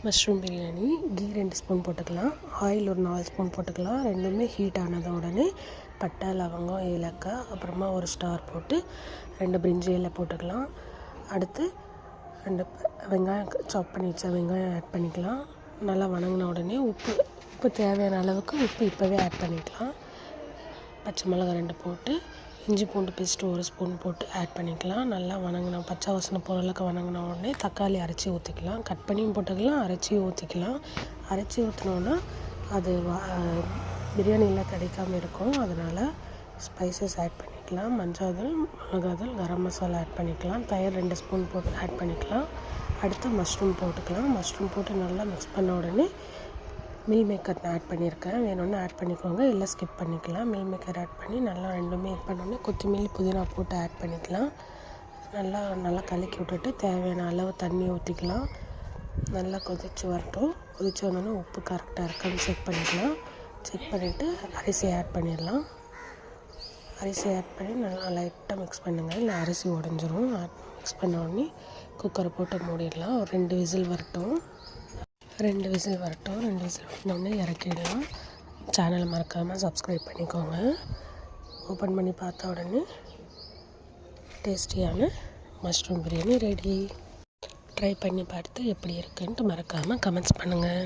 Mushroom biryani. Key 2 spoon போட்டுக்கலாம். Oil ஒரு 4 spoon போட்டுக்கலாம். ரெண்டுமே ஹீட் ஆனத உடனே பட்டை, லவங்கம், ஏலக்காய், அப்புறமா ஒரு ஸ்டார் போட்டு 2 பிரிஞ்சி இலை போட்டுக்கலாம். அடுத்து 2 வெங்காயம் சாப் பண்ணி வச்ச வெங்காயம் ஆட் பண்ணிக்கலாம். நல்லா வணங்கின உடனே உப்பு தேவையான அளவுக்கு உப்பு இப்போவே ஆட் பண்ணிக்கலாம். பச்சை மிளகாய் 2 போட்டு இஞ்சி பூண்டு பேஸ்ட்டு 1 ஸ்பூன் போட்டு ஆட் பண்ணிக்கலாம். நல்லா வணங்கின பச்சை வாசனை போகிற அளவுக்கு வணங்கின உடனே தக்காளி அரைச்சி ஊற்றிக்கலாம். கட் பண்ணியும் போட்டுக்கலாம், அரைச்சியும் ஊற்றிக்கலாம். அரைச்சி ஊற்றினோன்னா அது பிரியாணியில் கிடைக்காமல் இருக்கும். அதனால் ஸ்பைசஸ் ஆட் பண்ணிக்கலாம். மஞ்சள், மிளகாய்த்தூள், கரம் மசாலா ஆட் பண்ணிக்கலாம். தயிர் 2 ஸ்பூன் போட்டு ஆட் பண்ணிக்கலாம். அடுத்து மஷ்ரூம் போட்டுக்கலாம். மஷ்ரூம் போட்டு நல்லா மிக்ஸ் பண்ண உடனே மில் மேக்கர் நான் ஆட் பண்ணியிருக்கேன். வேணும்னா ஆட் பண்ணிக்கோங்க, இல்லை ஸ்கிப் பண்ணிக்கலாம். மில் மேக்கர் ஆட் பண்ணி நல்லா ரெண்டுமே இது பண்ணோடனே கொத்தமல்லி, புதினா போட்டு ஆட் பண்ணிக்கலாம். நல்லா கலக்கி விட்டுட்டு தேவையான அளவு தண்ணி ஊற்றிக்கலாம். நல்லா கொதித்து வரட்டும். கொதித்து வந்தோடனே உப்பு கரெக்டாக இருக்கான்னு செக் பண்ணிக்கலாம். செக் பண்ணிவிட்டு அரிசியை ஆட் பண்ணிடலாம். அரிசியை ஆட் பண்ணி நல்லா லைட்டாக மிக்ஸ் பண்ணுங்கள், இல்லை அரிசி உடஞ்சிரும். மிக்ஸ் பண்ண உடனே குக்கரை போட்டு மூடிடலாம். ஒரு 2 விசில் வரட்டும். 2 விசில் வரணுன்னே இறக்கிடலாம். சேனலை மறக்காமல் சப்ஸ்கிரைப் பண்ணிக்கோங்க. ஓப்பன் பண்ணி பார்த்த உடனே டேஸ்டியான மஷ்ரூம் பிரியாணி ரெடி. ட்ரை பண்ணி பார்த்து எப்படி இருக்குன்ட்டு மறக்காமல் கமெண்ட்ஸ் பண்ணுங்கள்.